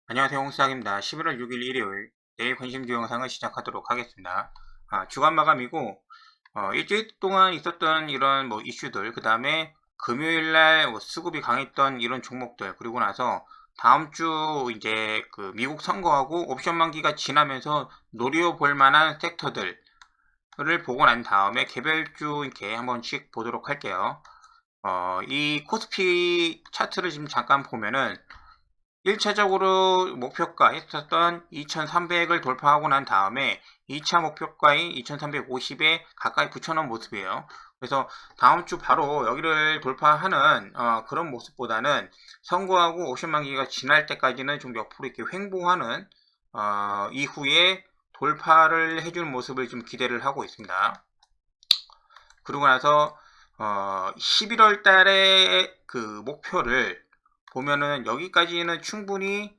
안녕하세요. 홍수장입니다. 11월 6일 일요일 내일 관심주 영상을 시작하도록 하겠습니다. 주간 마감이고 일주일 동안 있었던 이런 이슈들, 그 다음에 금요일날 수급이 강했던 이런 종목들, 그리고 나서 다음 주 이제 그 미국 선거하고 옵션 만기가 지나면서 노려볼 만한 섹터들을 보고 난 다음에 개별주 이렇게 한 번씩 보도록 할게요. 이 코스피 차트를 지금 잠깐 보면은 1차적으로 목표가 했었던 2300을 돌파하고 난 다음에 2차 목표가인 2350에 가까이 붙여놓은 모습이에요. 그래서 다음 주 바로 여기를 돌파하는 그런 모습보다는 선거하고 옵션 만기가 지날 때까지는 좀 옆으로 이렇게 횡보하는 이후에 돌파를 해주는 모습을 좀 기대를 하고 있습니다. 그러고 나서 11월 달에 그 목표를 보면은 여기까지는 충분히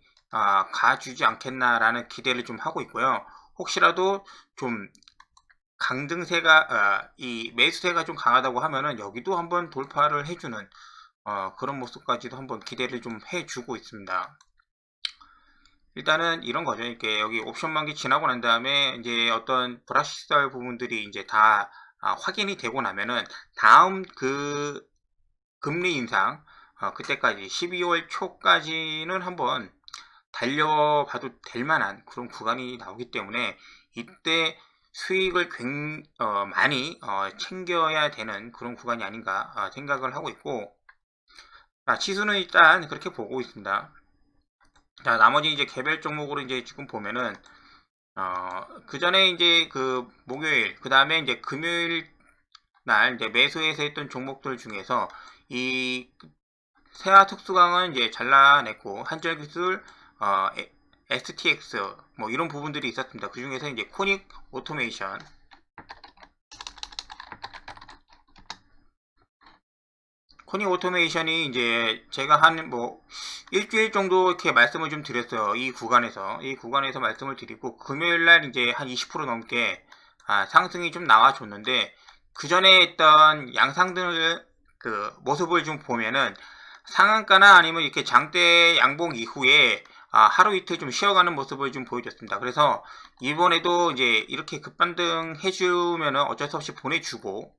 가주지 않겠나라는 기대를 좀 하고 있고요. 혹시라도 좀 강등세가 이 매수세가 좀 강하다고 하면은 여기도 한번 돌파를 해주는 그런 모습까지도 한번 기대를 좀 해주고 있습니다. 일단은 이런 거죠. 이렇게 여기 옵션 만기 지나고 난 다음에 이제 어떤 불확실성 부분들이 이제 다 확인이 되고 나면은 다음 그 금리 인상 그때까지 12월 초까지는 한번 달려봐도 될 만한 그런 구간이 나오기 때문에 이때 수익을 많이 챙겨야 되는 그런 구간이 아닌가 생각을 하고 있고, 지수는 일단 그렇게 보고 있습니다. 자, 나머지 이제 개별 종목으로 이제 지금 보면은 그 전에 이제 그 목요일, 그 다음에 이제 금요일 날 이제 매수해서 했던 종목들 중에서 이 세화 특수강은 이제 잘라냈고, 한절기술, STX 뭐 이런 부분들이 있었습니다. 그 중에서 이제 코닉 오토메이션, 코닉 오토메이션이 이제 제가 한 일주일 정도 이렇게 말씀을 좀 드렸어요. 이 구간에서 말씀을 드리고, 금요일 날 이제 한 20% 넘게 상승이 좀 나와줬는데, 그 전에 했던 양상들 그 모습을 좀 보면은 상한가나 아니면 이렇게 장대 양봉 이후에 하루 이틀 좀 쉬어가는 모습을 좀 보여줬습니다. 그래서 이번에도 이제 이렇게 급반등 해주면은 어쩔 수 없이 보내주고,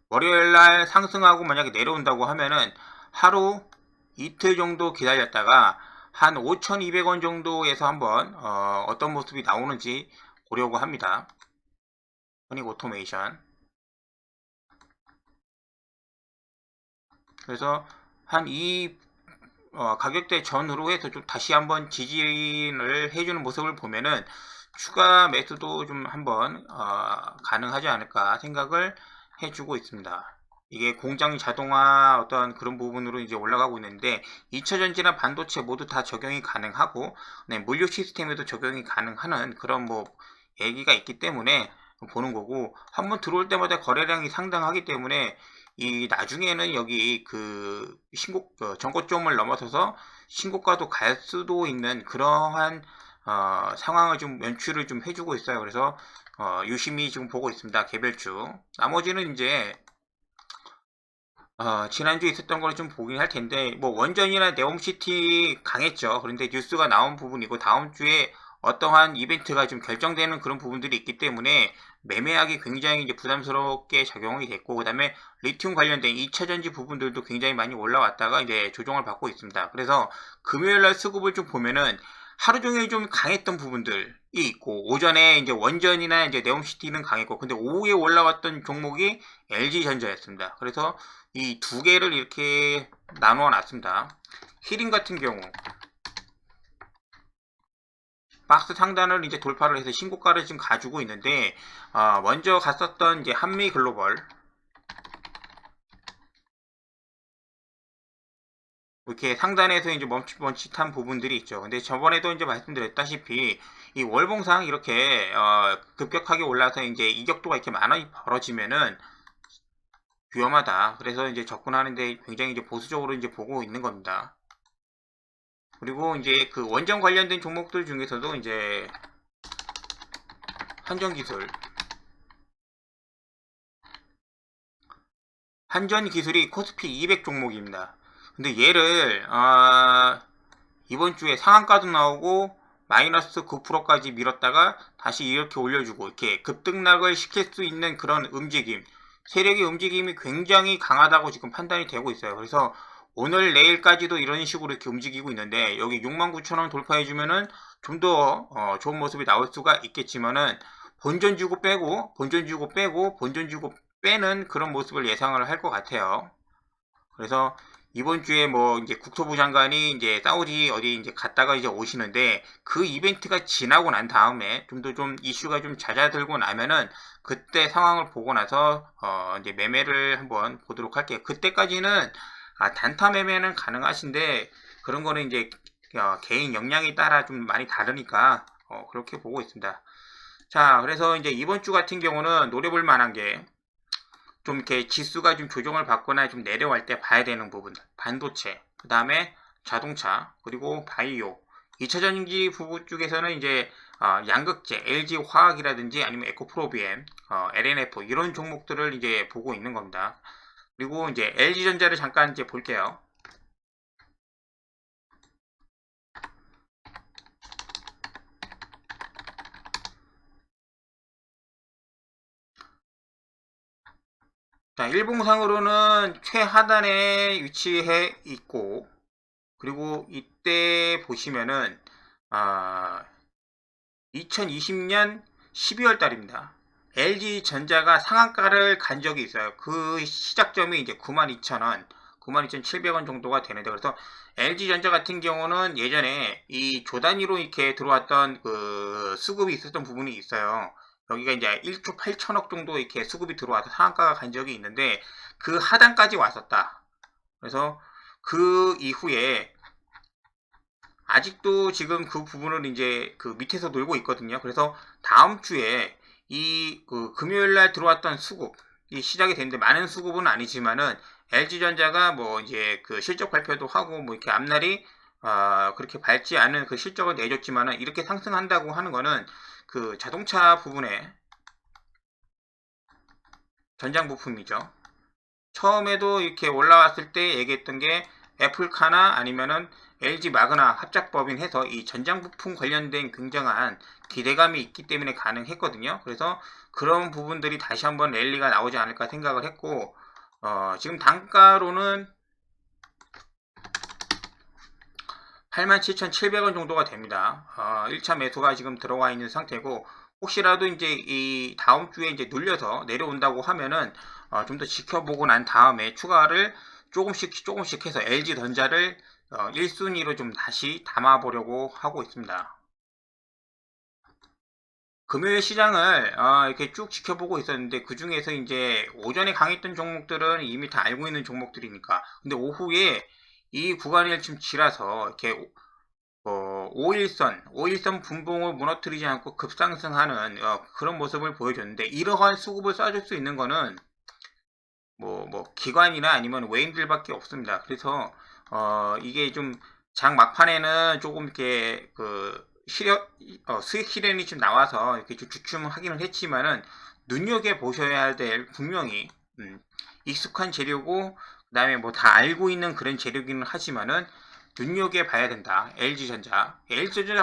월요일날 상승하고 만약에 내려온다고 하면은 하루 이틀 정도 기다렸다가 한 5,200원 정도에서 한번 어떤 모습이 나오는지 보려고 합니다. 허닉 오토메이션. 그래서 한 이 가격대 전후로 해서 좀 다시 한번 지지를 해주는 모습을 보면은 추가 매수도 좀 한번 가능하지 않을까 생각을 해주고 있습니다. 이게 공장 자동화 어떤 그런 부분으로 이제 올라가고 있는데 2차전지나 반도체 모두 다 적용이 가능하고, 네, 물류 시스템에도 적용이 가능한 그런 얘기가 있기 때문에 보는 거고, 한번 들어올 때마다 거래량이 상당하기 때문에 이 나중에는 여기 그 전고점을 넘어서서 신고가도 갈 수도 있는 그러한 상황을 좀 연출을 좀 해주고 있어요. 그래서 유심히 지금 보고 있습니다. 개별주. 나머지는 이제 지난주에 있었던 걸 좀 보긴 할 텐데, 원전이나 네옴시티 강했죠. 그런데 뉴스가 나온 부분이고, 다음 주에 어떠한 이벤트가 좀 결정되는 그런 부분들이 있기 때문에 매매하기 굉장히 이제 부담스럽게 작용이 됐고, 그 다음에 리튬 관련된 2차전지 부분들도 굉장히 많이 올라왔다가 이제 조정을 받고 있습니다. 그래서 금요일날 수급을 좀 보면은 하루 종일 좀 강했던 부분들이 있고, 오전에 이제 원전이나 이제 네옴시티는 강했고, 근데 오후에 올라왔던 종목이 LG전자였습니다. 그래서 이 두 개를 이렇게 나누어 놨습니다. 히링 같은 경우 박스 상단을 이제 돌파를 해서 신고가를 지금 가지고 있는데, 먼저 갔었던 이제 한미 글로벌 이렇게 상단에서 이제 멈칫멈칫한 부분들이 있죠. 근데 저번에도 이제 말씀드렸다시피 이 월봉상 이렇게 급격하게 올라서 이제 이격도가 이렇게 많이 벌어지면은 위험하다. 그래서 이제 접근하는데 굉장히 이제 보수적으로 이제 보고 있는 겁니다. 그리고 이제 그 원전 관련된 종목들 중에서도 이제 한전기술, 한전기술이 코스피 200 종목입니다. 근데 얘를 이번 주에 상한가도 나오고 마이너스 9%까지 밀었다가 다시 이렇게 올려주고 이렇게 급등락을 시킬 수 있는 그런 움직임, 세력의 움직임이 굉장히 강하다고 지금 판단이 되고 있어요. 그래서 오늘 내일까지도 이런 식으로 이렇게 움직이고 있는데 여기 69,000원 돌파해주면은 좀 더 좋은 모습이 나올 수가 있겠지만은 본전 주고 빼고 본전 주고 빼고 본전 주고 빼는 그런 모습을 예상을 할 것 같아요. 그래서 이번 주에 뭐 이제 국토부 장관이 이제 사우디 어디 이제 갔다가 이제 오시는데 그 이벤트가 지나고 난 다음에 좀 더 좀 이슈가 좀 잦아들고 나면은 그때 상황을 보고 나서 이제 매매를 한번 보도록 할게요. 그때까지는 단타 매매는 가능하신데 그런 거는 이제 개인 역량에 따라 좀 많이 다르니까 그렇게 보고 있습니다. 자, 그래서 이제 이번 주 같은 경우는 노려볼 만한 게 좀 이렇게 지수가 좀 조정을 받거나 좀 내려갈 때 봐야 되는 부분들. 반도체, 그 다음에 자동차, 그리고 바이오. 2차전지 부분 쪽에서는 이제 양극재, LG 화학이라든지 아니면 에코프로비엠, LNF 이런 종목들을 이제 보고 있는 겁니다. 그리고 이제 LG전자를 잠깐 이제 볼게요. 자, 일봉상으로는 최하단에 위치해 있고, 그리고 이때 보시면은 2020년 12월 달입니다. LG전자가 상한가를 간 적이 있어요. 그 시작점이 이제 92,000원, 92,700원 정도가 되는데, 그래서 LG전자 같은 경우는 예전에 이 조단위로 이렇게 들어왔던 그 수급이 있었던 부분이 있어요. 여기가 이제 1조 8천억 정도 이렇게 수급이 들어와서 상한가가 간 적이 있는데, 그 하단까지 왔었다. 그래서 그 이후에 아직도 지금 그 부분을 이제 그 밑에서 놀고 있거든요. 그래서 다음 주에 이 그 금요일 날 들어왔던 수급이 시작이 됐는데 많은 수급은 아니지만은 LG전자가 뭐 이제 그 실적 발표도 하고 뭐 이렇게 앞날이 그렇게 밝지 않은 그 실적을 내줬지만은 이렇게 상승한다고 하는 거는 그 자동차 부분에 전장 부품이죠. 처음에도 이렇게 올라왔을 때 얘기했던 게 애플카나 아니면은 LG 마그나 합작법인 해서 이 전장 부품 관련된 굉장한 기대감이 있기 때문에 가능했거든요. 그래서 그런 부분들이 다시 한번 랠리가 나오지 않을까 생각을 했고, 지금 단가로는 87,700원 정도가 됩니다. 1차 매수가 지금 들어와 있는 상태고, 혹시라도 이제 이 다음 주에 이제 눌려서 내려온다고 하면은 좀 더 지켜보고 난 다음에 추가를 조금씩 해서 LG전자를 1순위로 좀 다시 담아보려고 하고 있습니다. 금요일 시장을 이렇게 쭉 지켜보고 있었는데 그 중에서 이제 오전에 강했던 종목들은 이미 다 알고 있는 종목들이니까, 근데 오후에 이 구간을 지금 지나서 이렇게 5일선 분봉을 무너뜨리지 않고 급상승하는 그런 모습을 보여줬는데, 이러한 수급을 쏴줄 수 있는 거는 뭐 기관이나 아니면 외인들밖에 없습니다. 그래서 이게 좀 장 막판에는 조금 이렇게 그 수익 실현이 좀 나와서 이렇게 좀 주춤하기는 했지만은 눈여겨 보셔야 될, 분명히 익숙한 재료고 그다음에 뭐 다 알고 있는 그런 재료기는 하지만은 눈여겨 봐야 된다. LG전자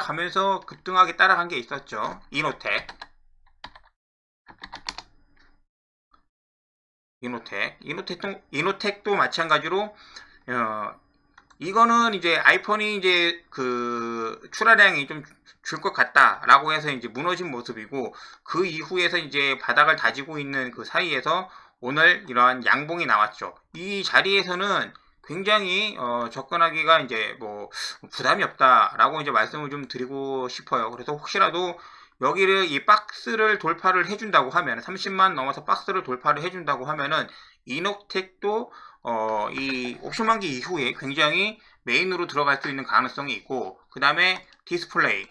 가면서 급등하게 따라간 게 있었죠. 이노텍도 마찬가지로 이거는 이제 아이폰이 이제 그 출하량이 좀 줄 것 같다라고 해서 이제 무너진 모습이고, 그 이후에서 이제 바닥을 다지고 있는 그 사이에서 오늘 이러한 양봉이 나왔죠. 이 자리에서는 굉장히 접근하기가 이제 뭐 부담이 없다라고 이제 말씀을 좀 드리고 싶어요. 그래서 혹시라도 여기를 이 박스를 돌파를 해준다고 하면 30만 넘어서 박스를 돌파를 해준다고 하면은 이노텍도 이 옵션 만기 이후에 굉장히 메인으로 들어갈 수 있는 가능성이 있고, 그 다음에 디스플레이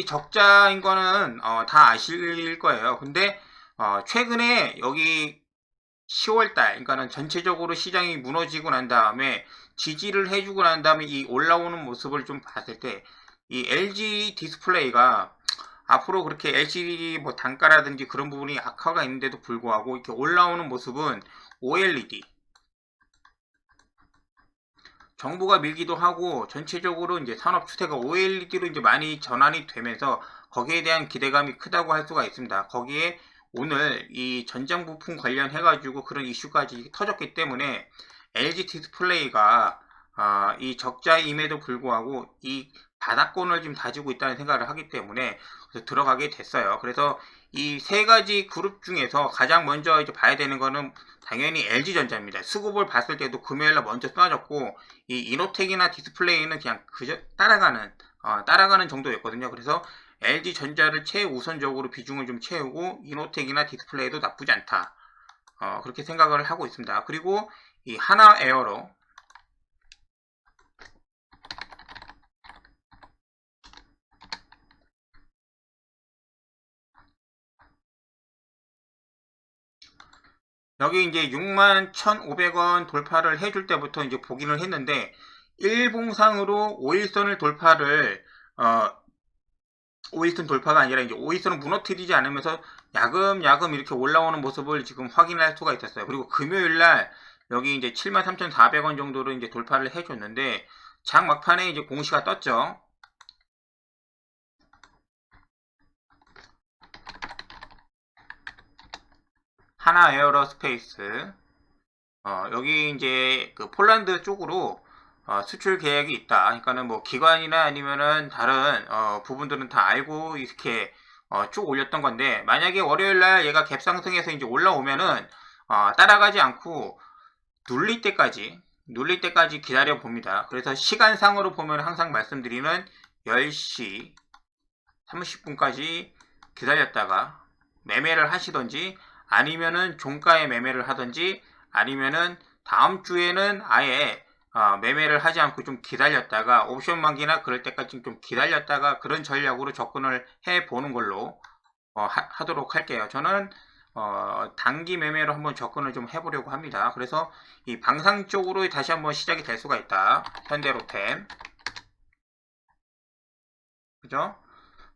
적자인 거는 다 아실 거예요. 근데 최근에 여기 10월달, 그러니까는 전체적으로 시장이 무너지고 난 다음에 지지를 해주고 난 다음에 이 올라오는 모습을 좀 봤을 때 이 LG 디스플레이가 앞으로 그렇게 LCD 뭐 단가라든지 그런 부분이 악화가 있는데도 불구하고 이렇게 올라오는 모습은 OLED 정부가 밀기도 하고 전체적으로 이제 산업 추세가 OLED로 이제 많이 전환이 되면서 거기에 대한 기대감이 크다고 할 수가 있습니다. 거기에 오늘 이 전장 부품 관련해 가지고 그런 이슈까지 터졌기 때문에 LG 디스플레이가 이 적자임에도 불구하고 이 바닥권을 지금 다지고 있다는 생각을 하기 때문에 그래서 들어가게 됐어요. 그래서 이 세 가지 그룹 중에서 가장 먼저 이제 봐야 되는 거는 당연히 LG전자입니다. 수급을 봤을 때도 금요일날 먼저 쏟아졌고 이 이노텍이나 디스플레이는 그냥 그저 따라가는 정도였거든요. 그래서 LG전자를 최우선적으로 비중을 좀 채우고 이노텍이나 디스플레이도 나쁘지 않다. 그렇게 생각을 하고 있습니다. 그리고 이 하나에어로 여기 이제 61,500원 돌파를 해줄 때부터 이제 보기는 했는데 일봉상으로 5일선을 돌파를 5일선 돌파가 아니라 이제 5일선을 무너뜨리지 않으면서 야금야금 이렇게 올라오는 모습을 지금 확인할 수가 있었어요. 그리고 금요일날 여기 이제 73,400원 정도로 이제 돌파를 해줬는데 장 막판에 이제 공시가 떴죠. 하나 에어로스페이스 여기 이제 그 폴란드 쪽으로 수출 계획이 있다. 그러니까는 뭐 기관이나 아니면은 다른 부분들은 다 알고 이렇게 쭉 올렸던 건데 만약에 월요일날 얘가 갭상승해서 이제 올라오면은 따라가지 않고 눌릴 때까지 기다려 봅니다. 그래서 시간상으로 보면 항상 말씀드리는 10시 30분까지 기다렸다가 매매를 하시던지 아니면은 종가에 매매를 하던지 아니면은 다음 주에는 아예 매매를 하지 않고 좀 기다렸다가 옵션 만기나 그럴 때까지 좀 기다렸다가 그런 전략으로 접근을 해 보는 걸로 하도록 할게요. 저는 단기 매매로 한번 접근을 좀 해보려고 합니다. 그래서 이 방상 쪽으로 다시 한번 시작이 될 수가 있다. 현대로템 그죠?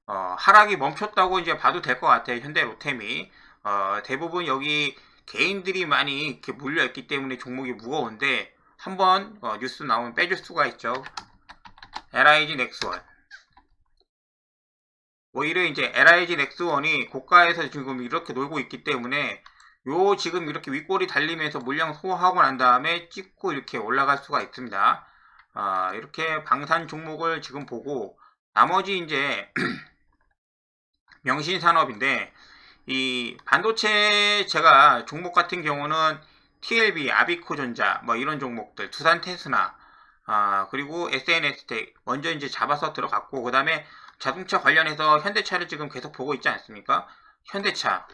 하락이 멈췄다고 이제 봐도 될 것 같아요. 현대로템이 대부분 여기 개인들이 많이 이렇게 물려있기 때문에 종목이 무거운데 한번 뉴스 나오면 빼줄 수가 있죠. LIG 넥스원 오히려 이제 LIG 넥스원이 고가에서 지금 이렇게 놀고 있기 때문에 요 지금 이렇게 윗골이 달리면서 물량 소화하고 난 다음에 찍고 이렇게 올라갈 수가 있습니다. 이렇게 방산 종목을 지금 보고 나머지 이제 명신산업인데 이 반도체 제가 종목 같은 경우는 TLB, 아비코전자 뭐 이런 종목들 두산 테스나 그리고 SNS텍 먼저 이제 잡아서 들어갔고 그 다음에 자동차 관련해서 현대차를 지금 계속 보고 있지 않습니까? 현대차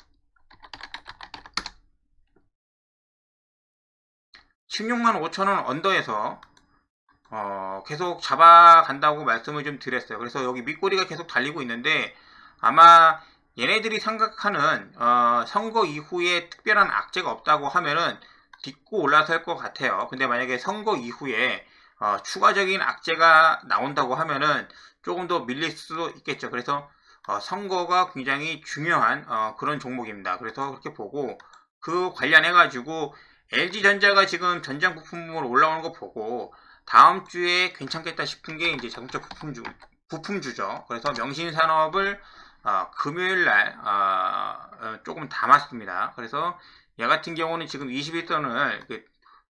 16만 5천원 언더에서 계속 잡아간다고 말씀을 좀 드렸어요. 그래서 여기 밑꼬리가 계속 달리고 있는데 아마 얘네들이 생각하는 선거 이후에 특별한 악재가 없다고 하면은 딛고 올라설 것 같아요. 근데 만약에 선거 이후에 추가적인 악재가 나온다고 하면은 조금 더 밀릴 수도 있겠죠. 그래서 선거가 굉장히 중요한 그런 종목입니다. 그래서 그렇게 보고 그 관련해 가지고 LG전자가 지금 전장 부품으로 올라오는 거 보고 다음 주에 괜찮겠다 싶은 게 이제 자동차 부품주죠. 그래서 명신산업을 금요일날 조금 담았습니다. 그래서 얘 같은 경우는 지금 21선을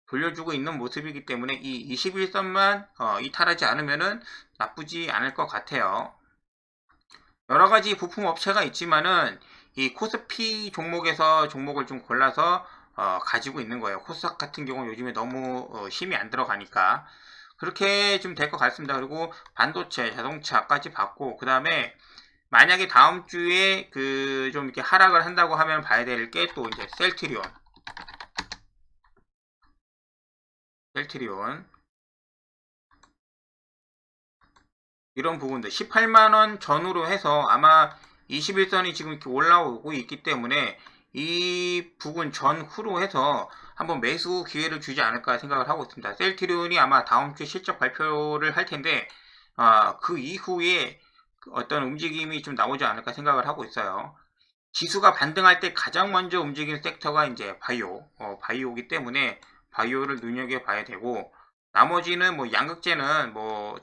돌려주고 있는 모습이기 때문에 이 21선만 이탈하지 않으면은 나쁘지 않을 것 같아요. 여러가지 부품 업체가 있지만은 이 코스피 종목에서 종목을 좀 골라서 가지고 있는 거예요. 코스닥 같은 경우 요즘에 너무 힘이 안 들어가니까 그렇게 좀 될 것 같습니다. 그리고 반도체, 자동차까지 봤고 그 다음에 만약에 다음 주에 좀 이렇게 하락을 한다고 하면 봐야 될 게 또 이제 셀트리온 이런 부분들 18만원 전후로 해서 아마 21선이 지금 이렇게 올라오고 있기 때문에 이 부분 전후로 해서 한번 매수 기회를 주지 않을까 생각을 하고 있습니다. 셀트리온이 아마 다음 주에 실적 발표를 할 텐데 그 이후에 어떤 움직임이 좀 나오지 않을까 생각을 하고 있어요. 지수가 반등할 때 가장 먼저 움직이는 섹터가 이제 바이오이기 때문에 바이오를 눈여겨봐야 되고, 나머지는 뭐 양극재는 뭐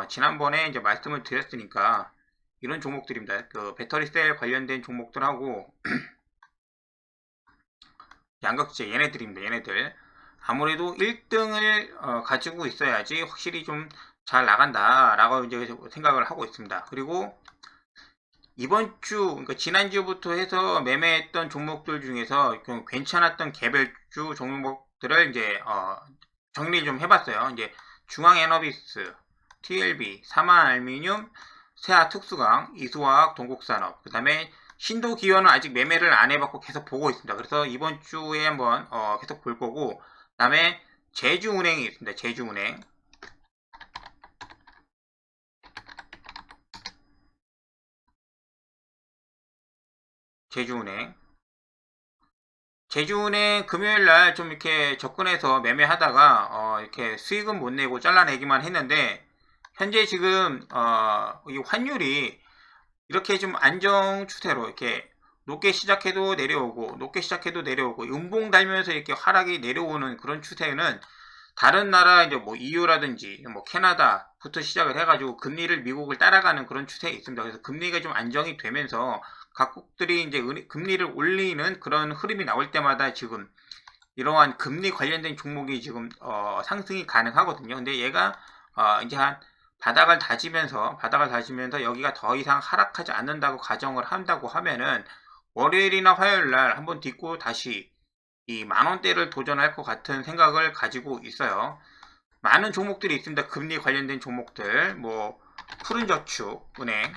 지난번에 이제 말씀을 드렸으니까 이런 종목들입니다. 그 배터리 셀 관련된 종목들하고 양극재 얘네들입니다. 얘네들 아무래도 1등을 가지고 있어야지 확실히 좀 잘 나간다라고 이제 생각을 하고 있습니다. 그리고 이번 주, 그러니까 지난주부터 해서 매매했던 종목들 중에서 좀 괜찮았던 개별주 종목들을 이제 정리 좀 해봤어요. 이제 중앙에너비스, TLB, 삼한알미늄, 세아특수강, 이수화학, 동국산업, 그 다음에 신도기어는 아직 매매를 안 해봤고 계속 보고 있습니다. 그래서 이번 주에 한번 계속 볼 거고, 그 다음에 제주은행이 있습니다. 제주은행. 제주은행 금요일날 좀 이렇게 접근해서 매매하다가 이렇게 수익은 못 내고 잘라내기만 했는데, 현재 지금 이 환율이 이렇게 좀 안정 추세로 이렇게 높게 시작해도 내려오고 높게 시작해도 내려오고 음봉 달면서 이렇게 하락이 내려오는 그런 추세는 다른 나라 이제 뭐 EU라든지 뭐 캐나다부터 시작을 해가지고 금리를 미국을 따라가는 그런 추세에 있습니다. 그래서 금리가 좀 안정이 되면서 각국들이 이제 금리를 올리는 그런 흐름이 나올 때마다 지금 이러한 금리 관련된 종목이 지금 상승이 가능하거든요. 근데 얘가 이제 한 바닥을 다지면서 여기가 더 이상 하락하지 않는다고 가정을 한다고 하면은 월요일이나 화요일날 한번 딛고 다시 이 만원대를 도전할 것 같은 생각을 가지고 있어요. 많은 종목들이 있습니다. 금리 관련된 종목들, 뭐 푸른저축은행,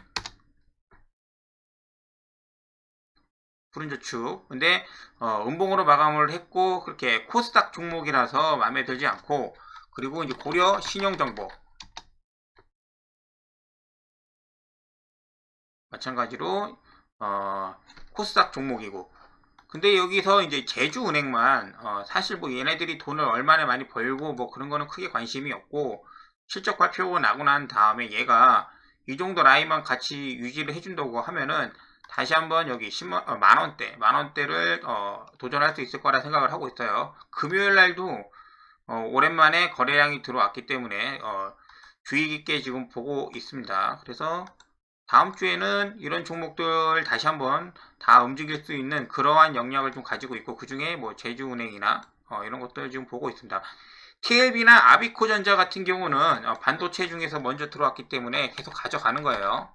근데 음봉으로 마감을 했고 그렇게 코스닥 종목이라서 마음에 들지 않고, 그리고 이제 고려 신용정보 마찬가지로 코스닥 종목이고, 근데 여기서 이제 제주은행만 사실 뭐 얘네들이 돈을 얼마나 많이 벌고 뭐 그런 거는 크게 관심이 없고, 실적 발표가 나고 난 다음에 얘가 이 정도 라인만 같이 유지를 해준다고 하면은 다시 한번 여기 만원대를 도전할 수 있을 거라 생각을 하고 있어요. 금요일 날도 오랜만에 거래량이 들어왔기 때문에 주의 깊게 지금 보고 있습니다. 그래서 다음 주에는 이런 종목들 다시 한번 다 움직일 수 있는 그러한 역량을 좀 가지고 있고, 그 중에 뭐 제주은행이나 이런 것들 지금 보고 있습니다. TLB나 아비코전자 같은 경우는 반도체 중에서 먼저 들어왔기 때문에 계속 가져가는 거예요.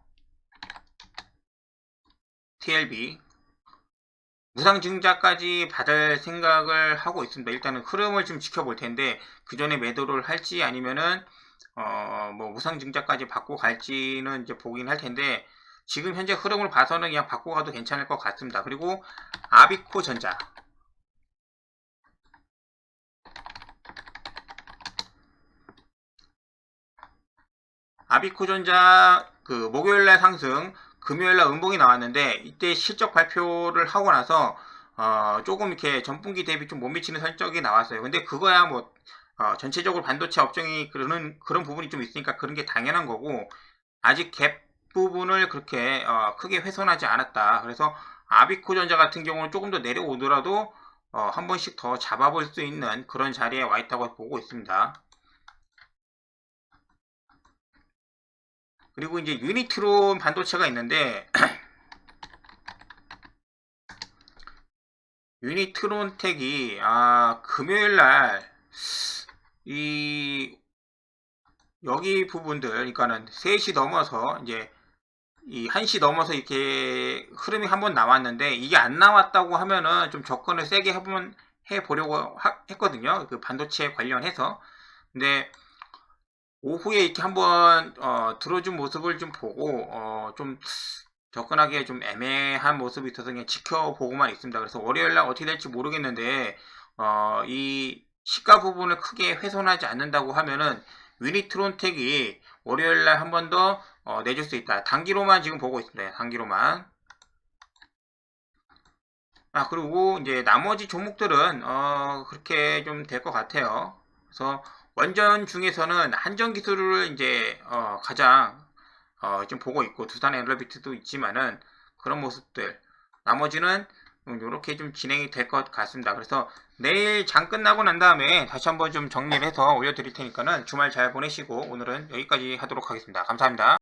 TLB 무상증자까지 받을 생각을 하고 있습니다. 일단은 흐름을 좀 지켜볼 텐데 그 전에 매도를 할지 아니면은 뭐 무상증자까지 받고 갈지는 이제 보긴 할 텐데, 지금 현재 흐름을 봐서는 그냥 받고 가도 괜찮을 것 같습니다. 그리고 아비코전자, 그 목요일날 상승, 금요일날 음봉이 나왔는데 이때 실적 발표를 하고 나서 조금 이렇게 전분기 대비 좀 못 미치는 실적이 나왔어요. 근데 그거야 뭐 전체적으로 반도체 업종이 그런 부분이 좀 있으니까 그런 게 당연한 거고, 아직 갭 부분을 그렇게 크게 훼손하지 않았다. 그래서 아비코전자 같은 경우는 조금 더 내려오더라도 한 번씩 더 잡아볼 수 있는 그런 자리에 와 있다고 보고 있습니다. 그리고 이제 유니트론 반도체가 있는데 유니트론텍이 금요일날 이 여기 부분들, 그러니까는 3시 넘어서 이제 이 1시 넘어서 이렇게 흐름이 한번 나왔는데, 이게 안 나왔다고 하면은 좀 접근을 세게 해보려고 했거든요. 그 반도체 관련해서. 근데 오후에 이렇게 한번 들어준 모습을 좀 보고 좀 접근하기에 좀 애매한 모습이 있어서 그냥 지켜보고만 있습니다. 그래서 월요일날 어떻게 될지 모르겠는데 이 시가 부분을 크게 훼손하지 않는다고 하면은 유니트론텍이 월요일날 한 번 더 내줄 수 있다. 단기로만 지금 보고 있습니다. 단기로만. 그리고 이제 나머지 종목들은 그렇게 좀 될 것 같아요. 그래서 원전 중에서는 한전기술을 이제 가장 좀 보고 있고 두산 엔더비트도 있지만은 그런 모습들 나머지는 이렇게 좀 진행이 될 것 같습니다. 그래서 내일 장 끝나고 난 다음에 다시 한번 좀 정리를 해서 올려드릴 테니까는 주말 잘 보내시고 오늘은 여기까지 하도록 하겠습니다. 감사합니다.